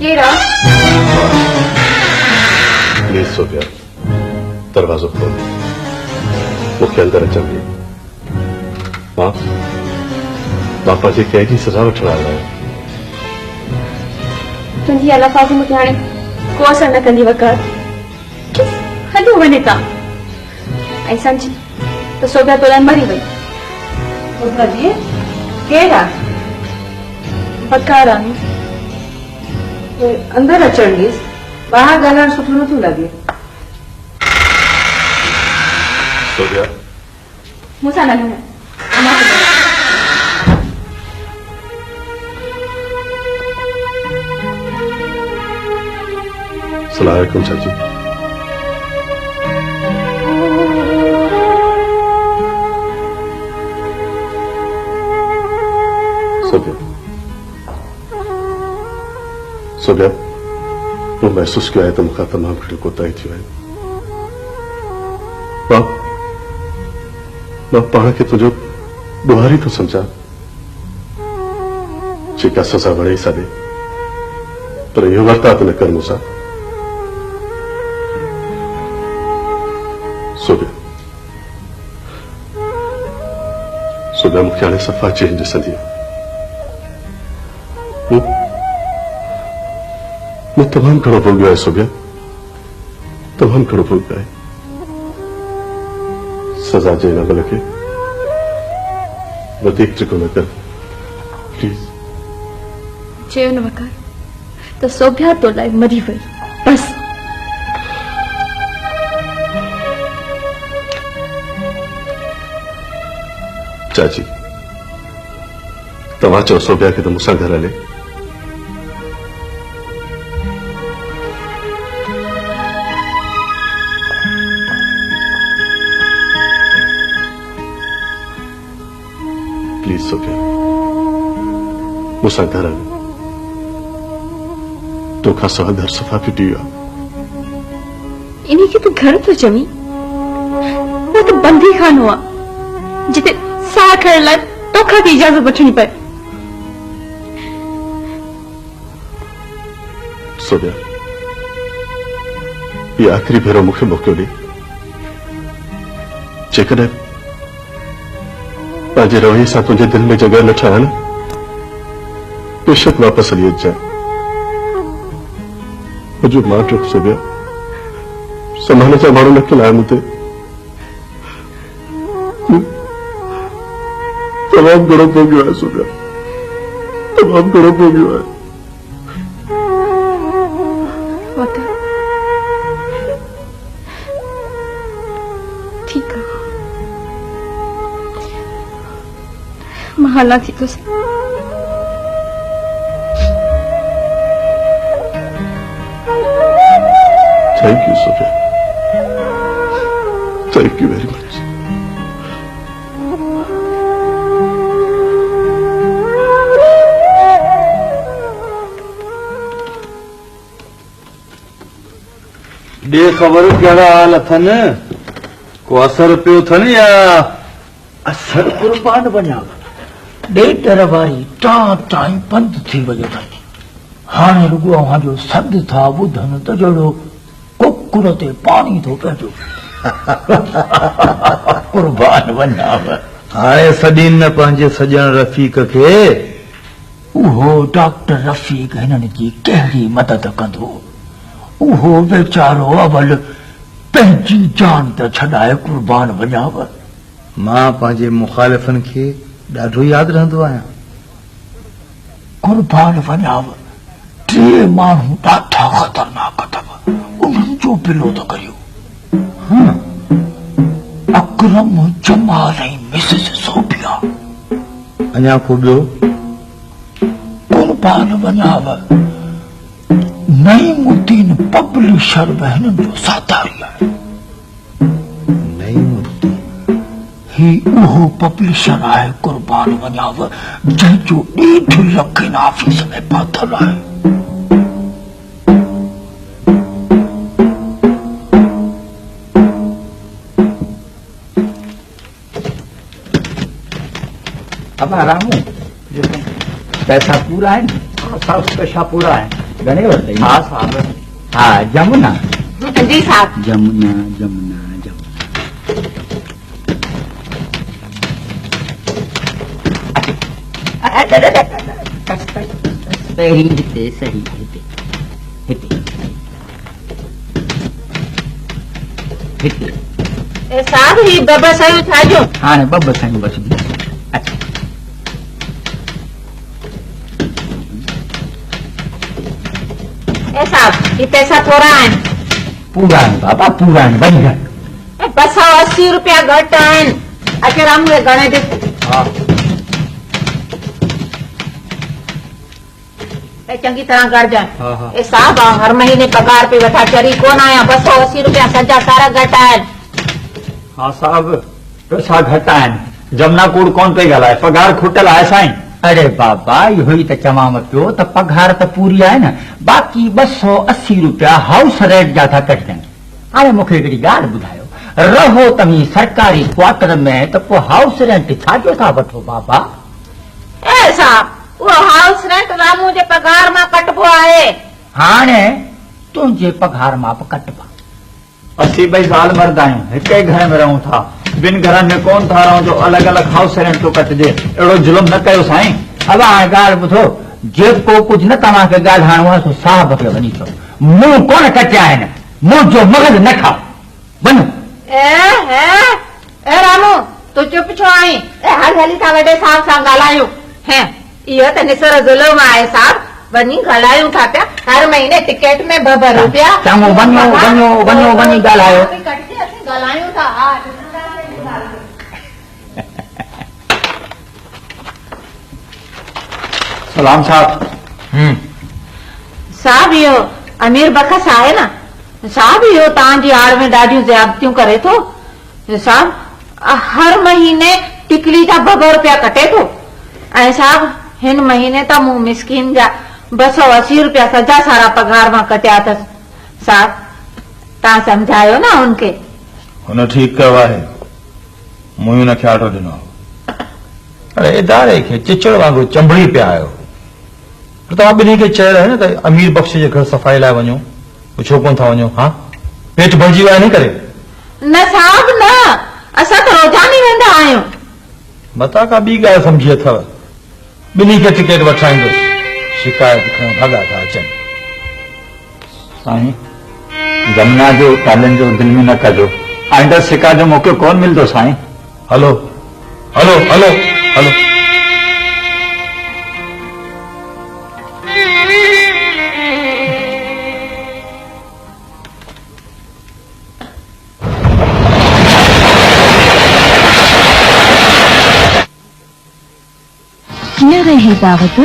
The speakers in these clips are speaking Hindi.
केरा? प्लीज सोफिया, दरवाजो खोल, मुख्य अंदर अचनि ॾे। मां पंहिंजे कैद जी सज़ा वठण आयो आहियां। तुंहिंजी अलाफाज़ मूंखे हाणे को असर न कंदी वकार। हलियो वञे था ऐं सम्झ त सोभ्या तो लाइ मरी वई। केरु आहे? वकार आहे। अंदरि अचण ॾेसि, ॿाहिरि ॻाल्हाइण सुठो नथो लॻे। सोफिया, मूंसां न ॻाल्हाए। अस्सलाम वालेकुम चाची। सोफिया, तूं महसूस कयो आहे त मूंखां तमामु घणी कोताही थी वई। मां पाण खे तुंहिंजो ॿुहारी थो सम्झां। जेका सज़ा वणे सघे, पर इहो वर्ताव न कर मूंसां। सोभ्या मूंखे हाणे सफ़ा चेंज ॾिसंदी। मूं तमामु घणो भोॻियो आहे सोभ्या, तमामु घणो भोॻियो आहे। सज़ा जे हिन अमल खे वधीक टिको न कर प्लीज। चयो न वकार त सोभ्या तो लाइ मरी वई, बस। चाची, तव्हां चओ सोभ्या खे त मूंसां घर हले। प्लीज सोभ्या, मूंसां घर हले। तोखां सवाइ घर सफ़ा फिटी वियो आहे। इनखे तूं घर थो चवीं? वो तो बंदी खानो आहे जिते साह खणण लाइ तोखां खे इजाज़त वठणी पए। सोभ्या, ये आखिरी भेरो मूंखे मौक़ो ॾे। जेकॾहिं पंहिंजे रवैये सां तुंहिंजे दिलि में जॻह न ठाहियां न, बेशक वापसि हली अचिजांइ। मुंहिंजो मां चुप सोभ्या, समाने जा माण्हू न खिलाया मूं ते। तमामु घणो भोॻियो आहे सोभ्या, तमामु घणो भोॻियो आहे। ठीकु आहे, मां हलां थी तो सही। Thank you Sophia, thank you very much. ॾे ख़बर कहिड़ा हाल अथनि? को असर पियो अथनि या? असर कुर्बान वञा, ॾेटर वारी टां टाई बंदि थी वई अथनि। हाणे रुॻो अव्हांजो सॾु था ॿुधनि त जहिड़ो कुकुर ते पाणी थो पइजो। कुर्बान वञा। हाणे सॾीनि न पंहिंजे सॼण रफ़ीक खे। उहो डॉक्टर रफ़ीक हिननि जी कहिड़ी मदद कंदो? उहो वीचारो अवल पंहिंजी जान त छॾाए कुर्बान वञाव। मां पंहिंजे मुखालिफ़नि खे ॾाढो यादि रहंदो आहियां। कुर्बान वञाव, 3 माण्हू ॾाढा ख़तरनाक अथव, उन्हनि जो पिलो त करियो। अकरम, जमाल ऐं मिसिस सोफिया। अञा को ॿियो? कुर्बान वञाव, नईमुद्दीन पब्लिशर बि हिननि जो साथारी आहे। नईमुद्दीन ही उहो पब्लिशर आहे कुर्बान वञाव जंहिंजो 1.5 लख हिन ऑफिस में फाथल आहे। अब आराम पैसा पूरा है, साउस पैसा पूरा है। घणे वरितई? हा साहब। हा जमुना जी साहब। जमुना जमुना जमुना सही हिते सही हिते हिते हिते ए साहब ही बबा सही ठाजो। हाणे ॿ साईं बसि अच्छा ए साहब ये पैसा थोड़ा है। पूरा आहिनि बाबा पूरा आहिनि वञ घर 280 रुपया घट आहिनि। अचे रामू घणे दे। हा ए चंगी तरह कर जाए। हाँ, हाँ। ए साहब हर महीने पगार पे वठा चरी कोन आया 280 रुपया सजा सारा घट आहिनि। हा साहब पैसा घटि आहिनि जमुना कूड़ कोन पई ॻाल्हाए पगार खुटल आहे साईं। अरे बाबा इहो ई त चवांव पियो त पघार त पूरी आहे न बाक़ी 280 रुपया हाउस रेंट जा था कटजनि। हाणे मूंखे हिकिड़ी ॻाल्हि ॿुधायो रहो तव्हीं सरकारी क्वार्टर में त पोइ हाउस रेंट छाजो था वठो बाबा? ए साहब वो हाउस रेंट रामू जे पगार मां कटबो आहे। हाणे तुंहिंजे पघार मां बि कटबा। असीं ॿई ज़ाल मर्द आहियूं हिक ई घर में रहूं था ॿिनि घरनि में कोन था रहूं जो अलॻि अलॻि हाउस रेंट थो कटिजे अहिड़ो जुल्म न कयो साईं। अब हाणे ॻाल्हि ॿुधो जेको कुझु न तव्हांखे ॻाल्हाइणो आहे सो साहब खे वञी चओ मूं कोन कटिया आहिनि मुंहिंजो मगज़ न खाओ वञो। ए रामू तू चुप छो आई? ए हल हली था वॾे साहब सां ॻाल्हायूं। हैं इहो त निसर ज़ुल्म आहे साहब। वञी ॻाल्हायूं था पिया हर महीने टिकट में 2 रुपया। चङो वञो वञो वञो वञी ॻाल्हायो। कटजे असीं ॻाल्हायूं था। हा सलाम साहब। साहब इहो अमीर बख़स आहे न साहब इहो तव्हांजी आड़ में ॾाढियूं ज़्यादतियूं करे थो। साहब हर महीने टिकली जा 2 रुपया कटे थो ऐं साहब हिन महीने त मूं मिसकिन जा 280 रुपया सजा सारा पगार मां कटिया अथसि। साहब तव्हां सम्झायो न उनखे। हुन ठीकु कयो आहे मूं हुनखे ऑर्डर ॾिनो। अरे इदारे खे चिचड़ वांगुरु चंबड़ी पिया आयो तव्हां ॿिन्ही खे चयो आहे न त अमीर बख़्श जे घर सफ़ाई लाइ वञो छो कोन था वञो? हा पेट भरिजी वियो आहे इन करे? न साहब न असां त रोज़ानी वेंदा आहियूं। मता का ॿी ॻाल्हि सम्झी अथव ॿिन्ही खे टिकट वठाईंदुसि शिकायत खणो भॻा था अचनि। साईं जमुना जो ॻाल्हियुनि जो दिलि में न कजो आईंदा शिकायत जो मौक़ो कोन मिलंदो साईं। हलो हलो हलो हलो न रही दावत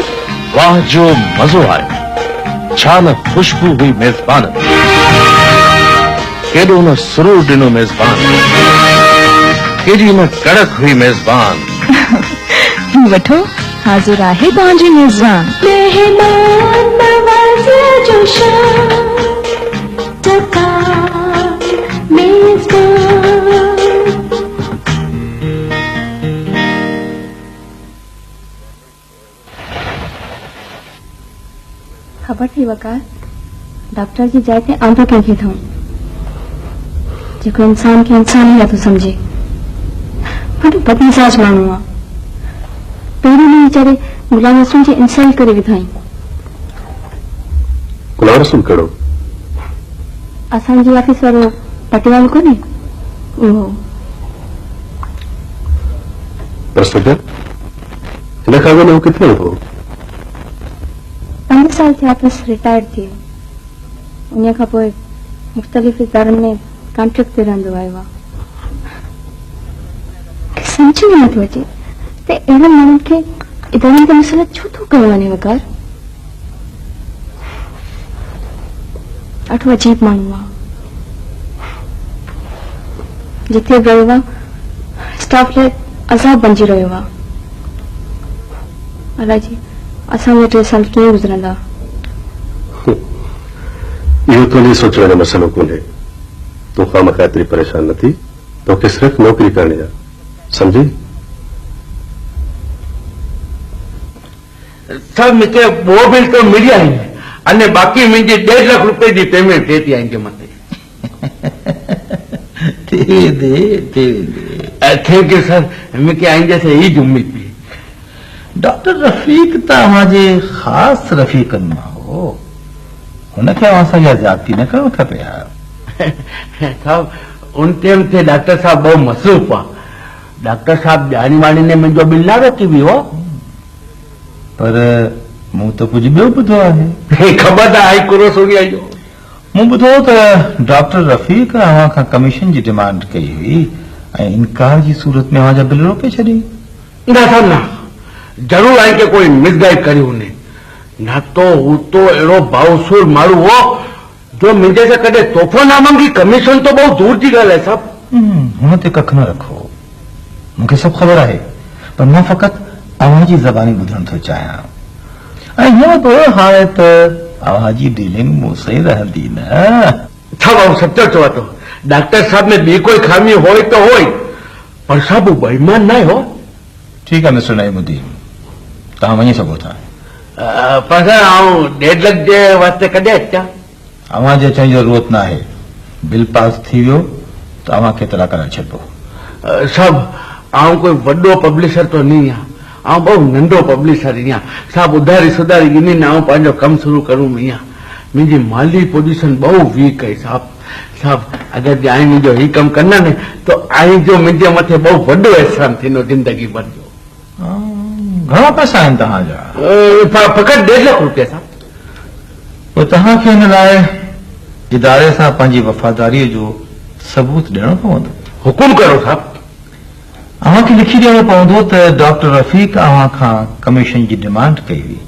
वाह जो मज़ो आयो छा न ख़ुशबू हुई मेज़बान केॾो न सुरूर ॾिनो मेज़बान केॾी न कड़क हुई मेज़बान। वठो हाज़िर आहे तव्हांजी मेज़बान। मेहमान नवाज़ जो शान मेज़बान। ख़बर थी वकार डॉक्टर जी जाइ ते आंदो कंहिंखे अथऊं जेको इंसान खे इंसान ई नथो सम्झे। ॾाढो बदमिज़ाज माण्हू आहे। पहिरीं ॾींहुं वीचारे गुलाम रसूल जी इंसल्ट करे विधाई। गुलाम रसूल कहिड़ो? असांजी ऑफिस वारो पटियालो कोन्हे उहो। पर सॼा हिन खां अॻु में किथे हो? 5 साल थिया अथसि रिटायर थी वियो। उन खां पोइ मुख़्तलिफ़ इदारनि में कॉन्ट्रेक्ट ते रहंदो आयो आहे। सम्झ में नथो अचे त अहिड़नि माण्हुनि खे इदारनि ते मुसलत छो थो कयो वञे वकार। ॾाढो अजीब माण्हू आहे। जिथे वियो आहे स्टाफ लाइ अज़ाब बणिजी रहियो आहे। अलाए जी असांजा 3 साल कीअं गुज़रंदा। इहो तुंहिंजे सोचण जो मसइलो कोन्हे। तूं खामखा एतिरी परेशान न थी तोखे सिर्फ़ु नौकिरी करणी आहे समझी। सर मूंखे वो बिल तो मिली आई अने बाक़ी मुंहिंजी 1.5 लाख रुपए जी पेमेंट थिए थी आहिनि मथे। थैंक यू सर, मूंखे आईंदे से ई ज उम्मीद हुई। डॉक्टर रफ़ीक तव्हांजे ख़ासि रफ़ीकनि मां हो, हुनखे अवां सां इहा ज़्यादती न करणु खपे। साहब उन टाइम ते डॉक्टर साहब बहुत मसरूफ़ हुआ। डॉक्टर साहब ॼाणी वाणी ने मुंहिंजो बिल न रोकी वियो, पर मूं त कुझु ॿियो ॿुधो आहे। ख़बर त आहे कुरो सुणी जो। मूं ॿुधो त डॉक्टर रफ़ीक अव्हां खां कमीशन जी डिमांड कई हुई ऐं इनकार जी सूरत में अव्हां जा बिल रोके छॾी। न साहब न, जरूर आहे कि कोई मिसगाइड करी हुने, न तो हू तो अहिड़ो बाउसूर माण्हू हो जो मुंहिंजे सां कॾहिं तोहफ़ो न मंगी, कमीशन तो बहुत दूर जी ॻाल्हि आहे साहब। हुन ते कख न रखो, मूंखे सभु ख़बर आहे, पर मां फ़क़ति अव्हां जी ज़बानी ॿुधणु थो चाहियां। ऐं हीअं बि हाणे त अव्हां जी डीलिंग मूं सां ई रहंदी न। छा बाबू सचो चवां थो, डॉक्टर साहब में ॿी कोई खामी होई तो होई, पर साहब हू बेईमान न हो। ठीकु आहे मिस्टर नईमुद्दीन, तव्हां वञी सघो था। पर सर आऊं 1.5 लाख जे वास्ते कॾहिं अचां? अव्हां जे अचण जी ज़रूरत न आहे, बिल पास थी वियो त अव्हां खे इतला कराए छॾिबो। साहब आऊं कोई वॾो पब्लिशर तो नहीं आहियां, आऊं बहुत नंढो पब्लिशर आहियां साहब। उधारी सुधारी गिनी न आऊं पंहिंजो कमु शुरू करूं आहियां। मुंहिंजी माली पोजीशन बहुत वीक आहे साहब। साहब अगरि जे आई मुंहिंजो ही कमु कंदा न तो आई जो मुंहिंजे मथे बहुत वॾो एहसान थींदो ज़िंदगी भर जो। घणा पैसा आहिनि तव्हांजा? फ़क़ति 1.5 लाख रुपया साहब। पोइ तव्हांखे हिन लाइ इदारे सां पंहिंजी वफ़ादारीअ जो सबूत ॾियणो पवंदो। हुकुम करो साहब। अव्हांखे लिखी ॾियणो पवंदो त डॉक्टर रफ़ीक अव्हां खां कमीशन जी डिमांड कई हुई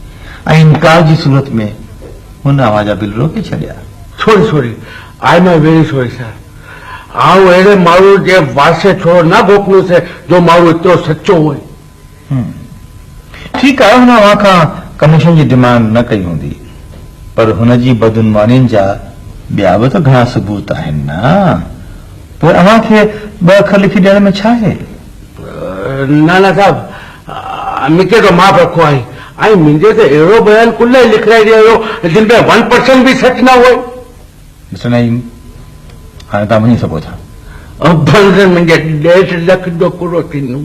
ऐं इनकार जी सूरत में हुन अव्हां जा बिल रोके छॾिया। Sorry I am very sorry sir. आऊं अहिड़े माण्हू जे वासे छो न मोकिलियोसीं जो माण्हू एतिरो सचो हुए। ठीकु आहे, हुन अव्हां खां कमीशन जी डिमांड न कई हूंदी, पर हुन जी बदुनवानियुनि जा ॿिया बि त घणा सबूत आहिनि न। पोइ अव्हां खे 2 अखर लिखी ॾियण में छा आहे? न साहब, मूंखे तो माफ़ रखो आई ऐं मुंहिंजे ते अहिड़ो बयान कुल लिखाए ॾियो जिन में 1% बि सच न हुओ। मिस्टर नईम, हाणे तव्हां वञी सघो था। मुंहिंजे 1.5 लाख जो पूरो थींदो।